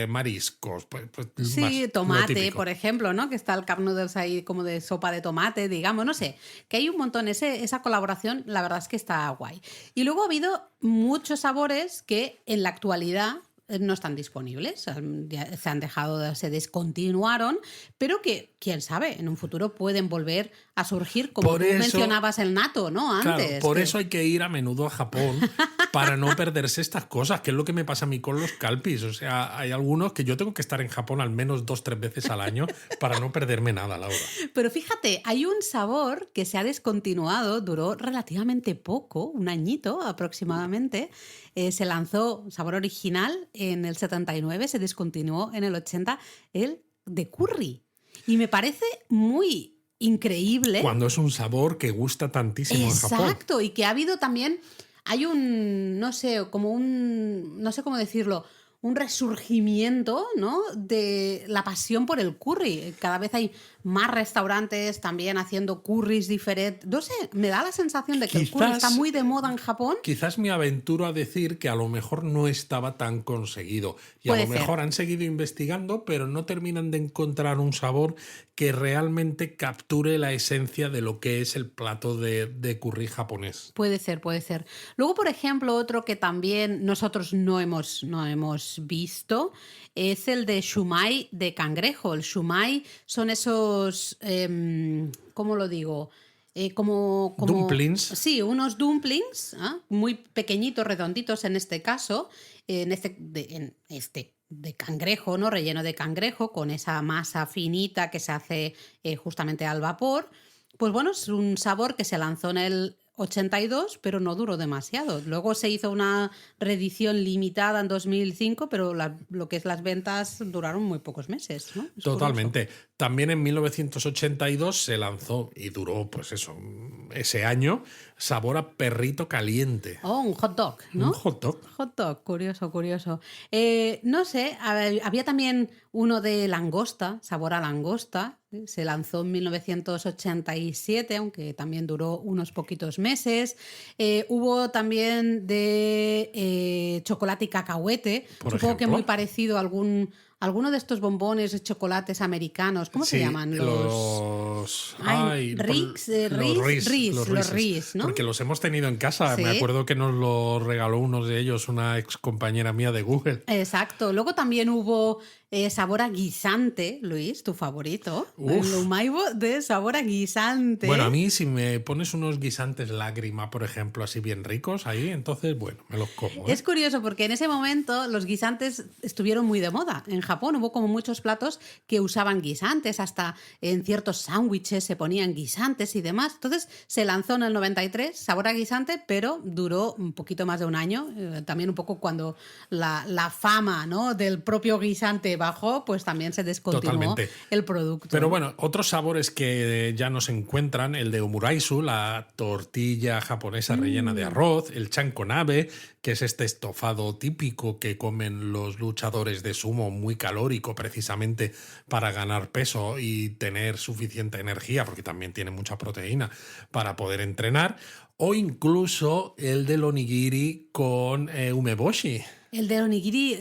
mariscos, pues Sí, lo tomate, típico. por ejemplo, ¿no? Que está el cup noodles ahí como de sopa de tomate, digamos, no sé, que hay un montón, esa colaboración, la verdad es que está guay. Y luego ha habido muchos sabores que en la actualidad no están disponibles, ya se han dejado, se descontinuaron, pero que, quién sabe, en un futuro pueden volver a surgir, como Por tú eso- mencionabas el natto, ¿no? Claro, Antes. por que- eso hay que ir a menudo a Japón para no perderse estas cosas, que es lo que me pasa a mí con los calpis. O sea, hay algunos que yo tengo que estar en Japón al menos 2-3 veces al año para no perderme nada, Laura. Pero fíjate, hay un sabor que se ha descontinuado, duró relativamente poco, un añito aproximadamente. Se lanzó sabor original en el 79, se descontinuó en el 80, el de curry. Y me parece muy increíble. Cuando es un sabor que gusta tantísimo en Japón. Exacto, y que ha habido también, hay un, no sé, como un, no sé cómo decirlo, un resurgimiento, ¿no? De la pasión por el curry. Cada vez hay más restaurantes también haciendo curries diferentes. No sé, me da la sensación de que el curry Quizás- está muy de moda en Japón. Quizás me aventuro a decir que a lo mejor no estaba tan conseguido. Y Puede a lo ser. mejor han seguido investigando, pero no terminan de encontrar un sabor que realmente capture la esencia de lo que es el plato de curry japonés. Puede ser, puede ser. Luego, por ejemplo, otro que también nosotros no hemos visto es el de shumai de cangrejo. El shumai son esos, ¿cómo lo digo? Como Dumplings. Sí, unos dumplings, muy pequeñitos, redonditos en este caso, en este de cangrejo, ¿no? Relleno de cangrejo, con esa masa finita que se hace justamente al vapor. Pues bueno, es un sabor que se lanzó en el 82, pero no duró demasiado. Luego se hizo una reedición limitada en 2005, pero lo que es las ventas duraron muy pocos meses, ¿no? Es Totalmente. También en 1982 se lanzó, y duró, pues eso, ese año, sabor a perrito caliente. curioso. Oh, un hot dog, ¿no? Un hot dog. Hot dog, curioso, curioso. No sé, había también uno de langosta, sabor a langosta. Se lanzó en 1987, aunque también duró unos poquitos meses. Hubo también de chocolate y cacahuete. Por Supongo que ejemplo. muy parecido a alguno de estos bombones de chocolates americanos. ¿Cómo se Sí, llaman? los Ritz, los Ritz, ¿no? Porque los hemos tenido en casa. Sí. Me acuerdo que nos lo regaló uno de ellos, una ex compañera mía de Google. Exacto. Luego también hubo sabor a guisante, Luis, tu favorito. Uf. El umaibo de sabor a guisante. Bueno, a mí si me pones unos guisantes lágrima, por ejemplo, así bien ricos ahí, entonces, bueno, me los como. Es curioso porque en ese momento los guisantes estuvieron muy de moda. En Japón hubo como muchos platos que usaban guisantes, hasta en ciertos sándwiches se ponían guisantes y demás. Entonces se lanzó en el 93, sabor a guisante, pero duró un poquito más de un año. También un poco cuando la fama, ¿no?, del propio guisante bajó, pues también se descontinuó Totalmente. el producto. Pero bueno, otros sabores que ya no se encuentran, el de omuraisu, la tortilla japonesa rellena de arroz, el chankonabe, que es este estofado típico que comen los luchadores de sumo, muy calórico precisamente para ganar peso y tener suficiente energía, porque también tiene mucha proteína para poder entrenar, o incluso el del onigiri con umeboshi. El de onigiri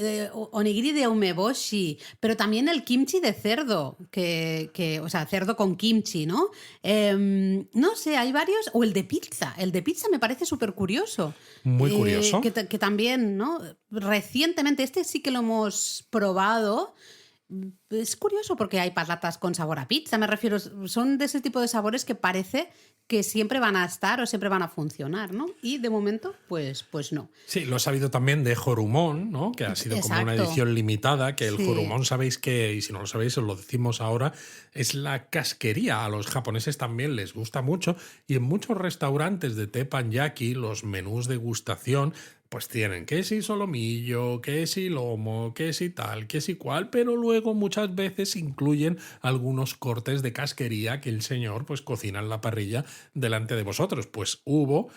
de umeboshi, pero también el kimchi de cerdo, o sea, cerdo con kimchi, ¿no? No sé, hay varios. O el de pizza. El de pizza me parece súper curioso. Muy curioso. Que también, ¿no? Recientemente, este sí que lo hemos probado. Es curioso porque hay patatas con sabor a pizza, me refiero, son de ese tipo de sabores que parece que siempre van a estar o siempre van a funcionar, ¿no? Y de momento, pues no. Sí, lo he sabido también de Jorumon, ¿no? Que ha sido como una Exacto. edición limitada, que el Sí. Jorumon sabéis que, y si no lo sabéis os lo decimos ahora, es la casquería. A los japoneses también les gusta mucho y en muchos restaurantes de teppanyaki los menús de gustación pues tienen que si solomillo, que si lomo, que si tal, que si cual, pero luego muchas veces incluyen algunos cortes de casquería que el señor pues cocina en la parrilla delante de vosotros. Pues hubo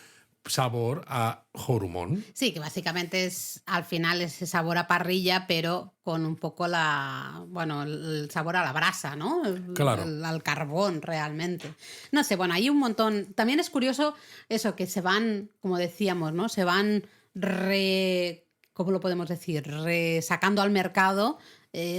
sabor a Horumon. Sí, que básicamente es al final ese sabor a parrilla, pero con un poco el sabor a la brasa, ¿no? Claro. Al carbón realmente. No sé, bueno, hay un montón. También es curioso eso, que se van, como decíamos, ¿no? Se van ¿cómo lo podemos decir? Sacando al mercado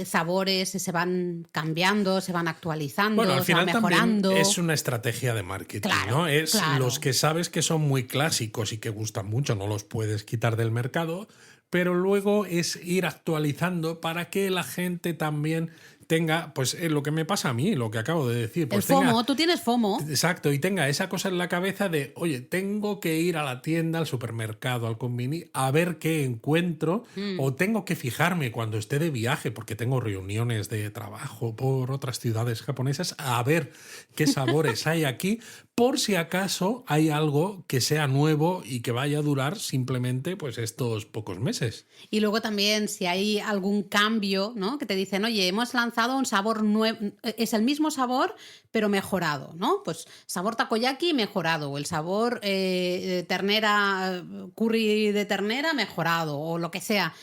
sabores, se van cambiando, se van actualizando, Bueno, al se van final mejorando. también es una estrategia de marketing, Claro, ¿no? Es claro. los que sabes que son muy clásicos y que gustan mucho, no los puedes quitar del mercado, pero luego es ir actualizando para que la gente también tenga, pues lo que me pasa a mí, lo que acabo de decir. Pues el FOMO, tú tienes FOMO. Exacto, y tenga esa cosa en la cabeza de, oye, tengo que ir a la tienda, al supermercado, al convini, a ver qué encuentro, o tengo que fijarme cuando esté de viaje, porque tengo reuniones de trabajo por otras ciudades japonesas, a ver qué sabores hay aquí, por si acaso hay algo que sea nuevo y que vaya a durar simplemente pues estos pocos meses. Y luego también si hay algún cambio, ¿no? Que te dicen, oye, hemos lanzado un sabor nuevo, es el mismo sabor, pero mejorado, ¿no? Pues sabor takoyaki mejorado, o el sabor ternera, curry de ternera mejorado, o lo que sea.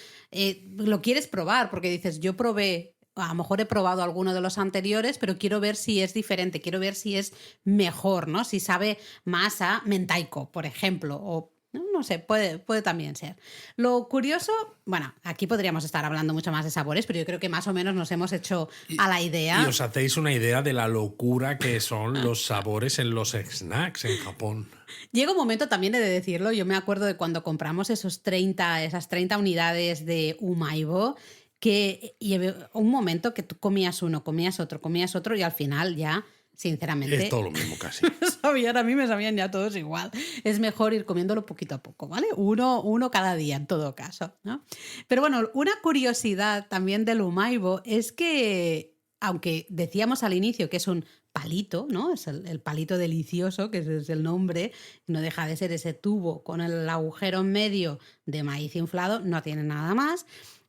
Lo quieres probar porque dices, yo probé. A lo mejor he probado alguno de los anteriores, pero quiero ver si es diferente, quiero ver si es mejor, ¿no? Si sabe más a mentaiko, por ejemplo, o no sé, puede también ser. Lo curioso, bueno, aquí podríamos estar hablando mucho más de sabores, pero yo creo que más o menos nos hemos hecho a la idea. Y os hacéis una idea de la locura que son los sabores en los snacks en Japón. Llega un momento también he de decirlo, yo me acuerdo de cuando compramos esas 30 unidades de Umaibo, que llevé un momento que tú comías uno, comías otro y al final ya, sinceramente... Es todo lo mismo casi. A mí me sabían ya todos igual. Es mejor ir comiéndolo poquito a poco, ¿vale? Uno cada día en todo caso, ¿no? Pero bueno, una curiosidad también del Umaibo es que, aunque decíamos al inicio que es un palito, ¿no? Es el palito delicioso, que es el nombre, no deja de ser ese tubo con el agujero en medio de maíz inflado, no tiene nada más.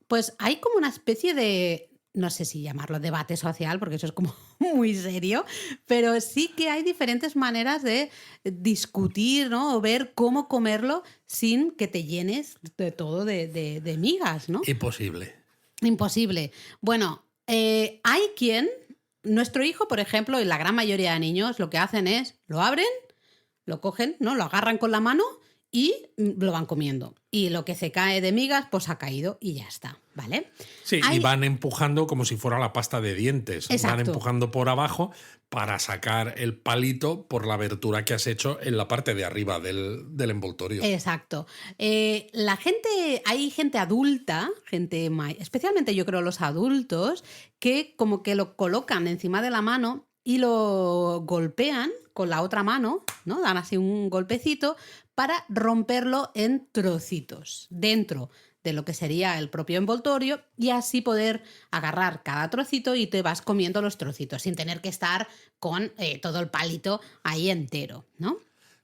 Pues hay como una especie de, no sé si llamarlo debate social, porque eso es como muy serio, pero sí que hay diferentes maneras de discutir, ¿no? O ver cómo comerlo sin que te llenes de todo de migas, ¿no? Imposible. Imposible. Bueno, hay quien, nuestro hijo, por ejemplo, y la gran mayoría de niños, lo que hacen es, lo abren, lo cogen, ¿no? Lo agarran con la mano y lo van comiendo. Y lo que se cae de migas, pues ha caído y ya está, ¿vale? Sí, y van empujando como si fuera la pasta de dientes. Exacto. Van empujando por abajo para sacar el palito por la abertura que has hecho en la parte de arriba del envoltorio. Exacto. Hay gente adulta, especialmente yo creo los adultos, que como que lo colocan encima de la mano y lo golpean con la otra mano, ¿no? Dan así un golpecito para romperlo en trocitos dentro de lo que sería el propio envoltorio y así poder agarrar cada trocito y te vas comiendo los trocitos sin tener que estar con todo el palito ahí entero, ¿no?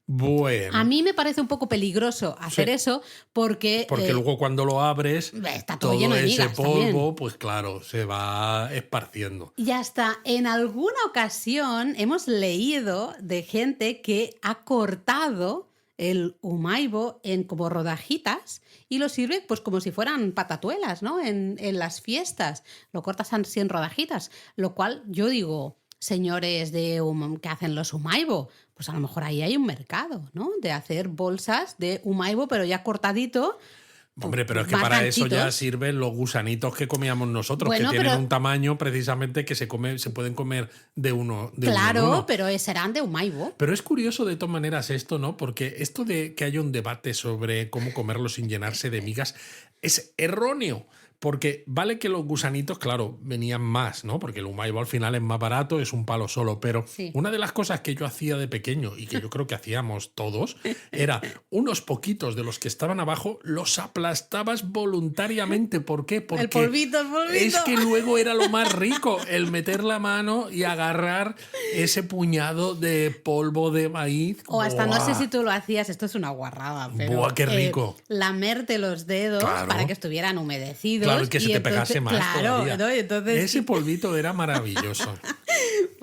Bueno. A mí me parece un poco peligroso hacer eso porque... Porque luego cuando lo abres, está todo lleno de migas ese polvo, también. pues claro, se va esparciendo. Y hasta en alguna ocasión hemos leído de gente que ha cortado el umaibo en como rodajitas y lo sirve pues como si fueran patatuelas, ¿no? En las fiestas. Lo cortas así en rodajitas, lo cual yo digo, señores que hacen los umaibo, pues a lo mejor ahí hay un mercado, ¿no? De hacer bolsas de umaibo, pero ya cortadito. Hombre, pero es que para eso ya sirven los gusanitos que comíamos nosotros, bueno, que tienen un tamaño precisamente que se pueden comer de uno. Claro, uno en uno. pero serán de umaibo. Pero es curioso de todas maneras esto, ¿no? Porque esto de que haya un debate sobre cómo comerlo sin llenarse de migas es erróneo. Porque vale que los gusanitos, claro, venían más, ¿no? Porque el umaibo al final es más barato, es un palo solo. Pero sí. Una de las cosas que yo hacía de pequeño y que yo creo que hacíamos todos era unos poquitos de los que estaban abajo los aplastabas voluntariamente. ¿Por qué? Porque el polvito. es que luego era lo más rico, el meter la mano y agarrar ese puñado de polvo de maíz. O hasta ¡buah! No sé si tú lo hacías, esto es una guarrada, pero ¡buah, qué rico! Lamerte los dedos para que estuvieran humedecidos. Claro, que se te pegase más claro, todavía. ¿no? Entonces... Ese polvito era maravilloso.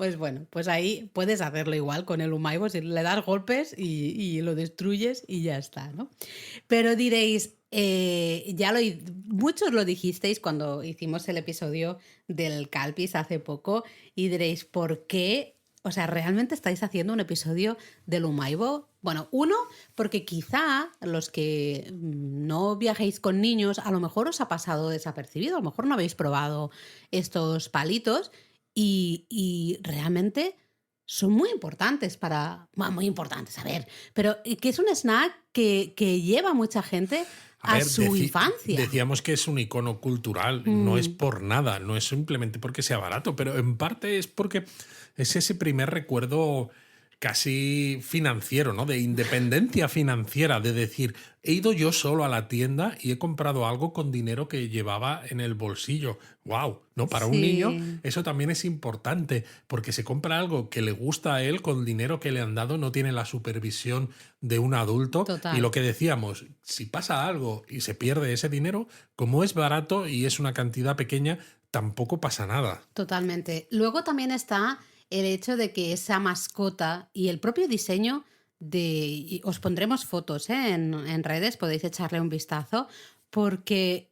Pues bueno, pues ahí puedes hacerlo igual con el Umaibo, si le das golpes y lo destruyes y ya está, ¿no? Pero diréis, muchos lo dijisteis cuando hicimos el episodio del Calpis hace poco y diréis, ¿por qué? O sea, ¿realmente estáis haciendo un episodio del Umaibo? Bueno, uno, porque quizá los que no viajéis con niños, a lo mejor os ha pasado desapercibido, a lo mejor no habéis probado estos palitos y realmente son muy importantes muy importantes, a ver, pero que es un snack que lleva mucha gente A a ver, su infancia. decíamos que es un icono cultural, no es por nada, no es simplemente porque sea barato, pero en parte es porque es ese primer recuerdo casi financiero, ¿no? De independencia financiera, de decir, he ido yo solo a la tienda y he comprado algo con dinero que llevaba en el bolsillo. ¡Wow! ¿No? Para un niño Sí, eso también es importante, porque se compra algo que le gusta a él con dinero que le han dado, no tiene la supervisión de un adulto. Y total. lo que decíamos, si pasa algo y se pierde ese dinero, como es barato y es una cantidad pequeña, tampoco pasa nada. Totalmente. Luego también está el hecho de que esa mascota y el propio diseño y os pondremos fotos, en redes, podéis echarle un vistazo, porque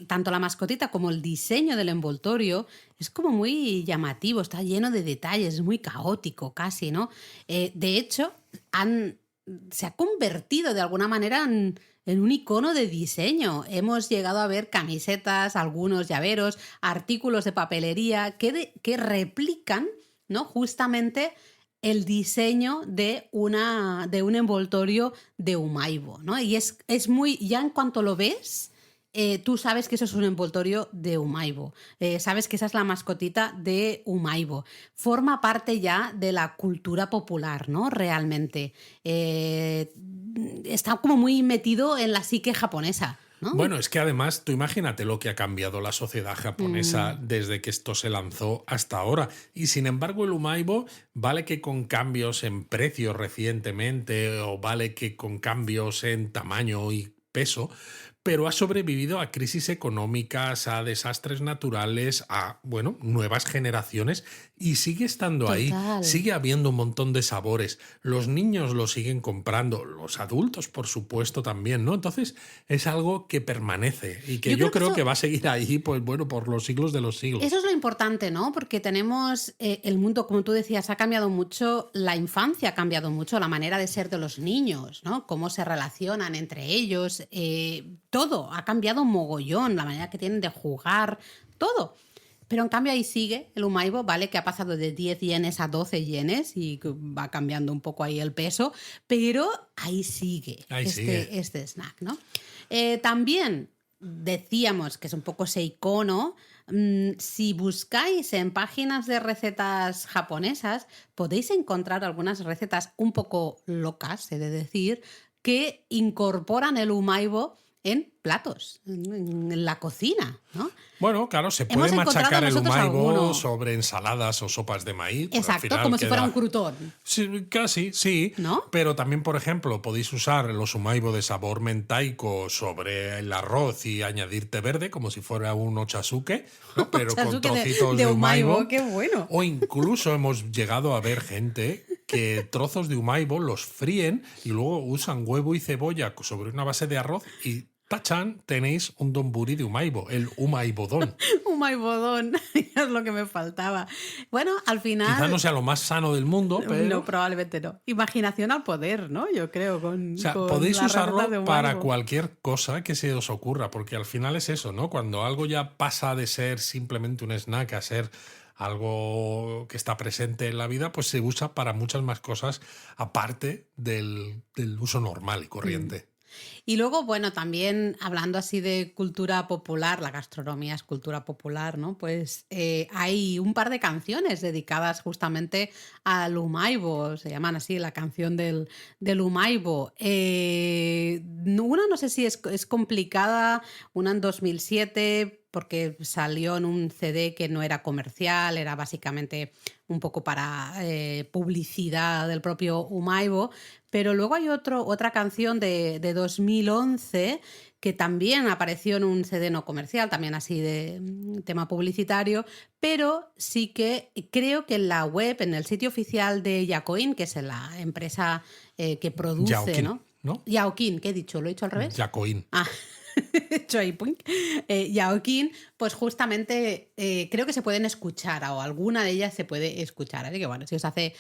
tanto la mascotita como el diseño del envoltorio es como muy llamativo, está lleno de detalles, es muy caótico casi, ¿no? De hecho, se ha convertido de alguna manera en un icono de diseño. Hemos llegado a ver camisetas, algunos llaveros, artículos de papelería que replican, ¿no? Justamente el diseño de un envoltorio de Umaibo, ¿no? Y es muy, ya en cuanto lo ves, tú sabes que eso es un envoltorio de Umaibo, sabes que esa es la mascotita de Umaibo. Forma parte ya de la cultura popular, ¿no? Realmente. Está como muy metido en la psique japonesa, ¿no? Bueno, es que además tú imagínate lo que ha cambiado la sociedad japonesa Mm, desde que esto se lanzó hasta ahora. Y sin embargo el Umaibo vale que con cambios en precio recientemente o vale que con cambios en tamaño y peso, pero ha sobrevivido a crisis económicas, a desastres naturales, a, bueno, nuevas generaciones y sigue estando ahí, total. sigue habiendo un montón de sabores. Los niños lo siguen comprando, los adultos por supuesto también, ¿no? Entonces es algo que permanece y que Yo yo creo que creo eso que va a seguir ahí, pues bueno, por los siglos de los siglos. Eso es lo importante, ¿no? Porque tenemos el mundo, como tú decías, ha cambiado mucho, la infancia ha cambiado mucho, la manera de ser de los niños, ¿no? Cómo se relacionan entre ellos, todo ha cambiado mogollón, la manera que tienen de jugar, todo. Pero en cambio ahí sigue el Umaibo, ¿vale? Que ha pasado de 10 yenes a 12 yenes y que va cambiando un poco ahí el peso, pero ahí sigue Ahí sigue. este snack, ¿no? También decíamos que es un poco ese icono. Si buscáis en páginas de recetas japonesas, podéis encontrar algunas recetas un poco locas, he de decir, que incorporan el Umaibo en platos, en la cocina, ¿no? Bueno, claro, se puede Hemos encontrado machacar el nosotros Umaibo alguno. sobre ensaladas o sopas de maíz, pero al Exacto, final como si fuera un queda. crutón, Sí, casi, sí. ¿no? Pero también, por ejemplo, podéis usar los Umaibo de sabor mentaico sobre el arroz y añadir té verde, como si fuera un ochazuke, ¿no? Pero con Chazuke trocitos de de Umaibo, Umaibo. qué bueno. O incluso hemos llegado a ver gente que trozos de Umaibo los fríen y luego usan huevo y cebolla sobre una base de arroz y ¡tachán! Tenéis un donburi de Umaibo, el Umaibodón. Umaibodón, es lo que me faltaba. Bueno, al Quizá no final, sea lo más sano del mundo, pero. no, probablemente no. Imaginación al poder, ¿no? Yo creo, O sea, con podéis las recetas de usarlo para Umaibo. cualquier cosa que se os ocurra, porque al final es eso, ¿no? Cuando algo ya pasa de ser simplemente un snack a ser algo que está presente en la vida, pues se usa para muchas más cosas aparte del uso normal y Mm. corriente. Y luego, bueno, también hablando así de cultura popular, la gastronomía es cultura popular, ¿no? Pues hay un par de canciones dedicadas justamente al Umaibo, se llaman así, la canción del Umaibo. Una no sé si es complicada, una en 2007 porque salió en un CD que no era comercial, era básicamente un poco para publicidad del propio Umaibo, pero luego hay otra canción de 2011 que también apareció en un CD no comercial, también así de tema publicitario, pero sí que creo que en la web, en el sitio oficial de Yacoin, que es la empresa que produce, Yaokin, ¿no? Yaokin, ¿qué he dicho? ¿Lo he dicho al revés? Yacoin. Ah, hecho ahí, puink. Yaokin, pues justamente creo que se pueden escuchar o alguna de ellas se puede escuchar. Así que bueno, si os hace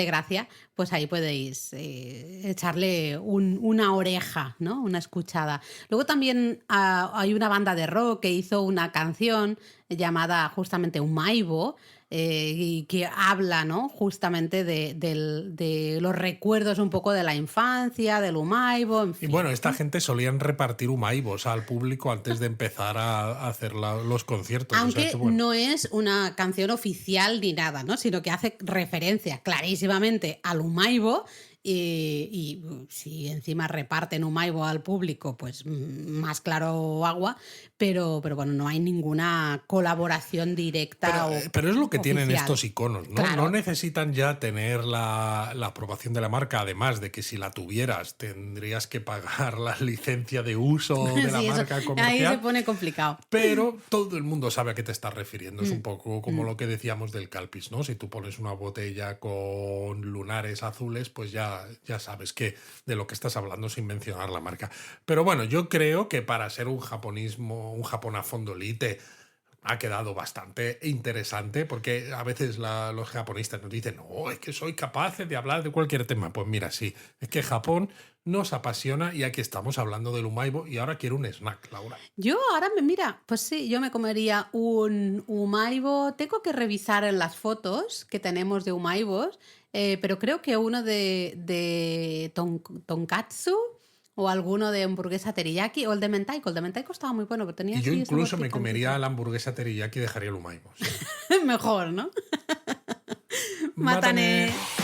gracia, pues ahí podéis echarle una oreja, ¿no? Una escuchada. Luego también hay una banda de rock que hizo una canción llamada justamente Umaibo, y que habla, ¿no? Justamente de los recuerdos un poco de la infancia, del Umaibo, en fin. Y bueno, esta gente solían repartir humaibos al público antes de empezar a hacer los conciertos. Aunque o sea que, bueno. no es una canción oficial ni nada, ¿no? Sino que hace referencia clarísimamente al Umaibo. Y si encima reparten Umaibo al público, pues más claro agua, pero bueno, no hay ninguna colaboración directa. Pero es lo que oficial. Tienen estos iconos, ¿no? Claro. No necesitan ya tener la aprobación de la marca, además de que si la tuvieras tendrías que pagar la licencia de uso de la Sí, marca eso, comercial. ahí se pone complicado. Pero todo el mundo sabe a qué te estás refiriendo. Es un poco como lo que decíamos del Calpis, ¿no? Si tú pones una botella con lunares azules, pues ya sabes de lo que estás hablando sin mencionar la marca. Pero bueno, yo creo que para ser un Japón a fondo elite, ha quedado bastante interesante, porque a veces los japonistas nos dicen, no, es que soy capaz de hablar de cualquier tema. Pues mira, sí, es que Japón nos apasiona y aquí estamos hablando del Umaibo y ahora quiero un snack, Laura. Yo ahora mira, pues sí, yo me comería un Umaibo. Tengo que revisar en las fotos que tenemos de Umaibos, pero creo que uno de tonkatsu o alguno de hamburguesa teriyaki o el de mentaiko. El de mentaiko estaba muy bueno, pero tenía Y yo así incluso sabor me comería picantito. la hamburguesa teriyaki y dejaría el Umaibo. Sí. Mejor, ¿no? Mátane. Mátane.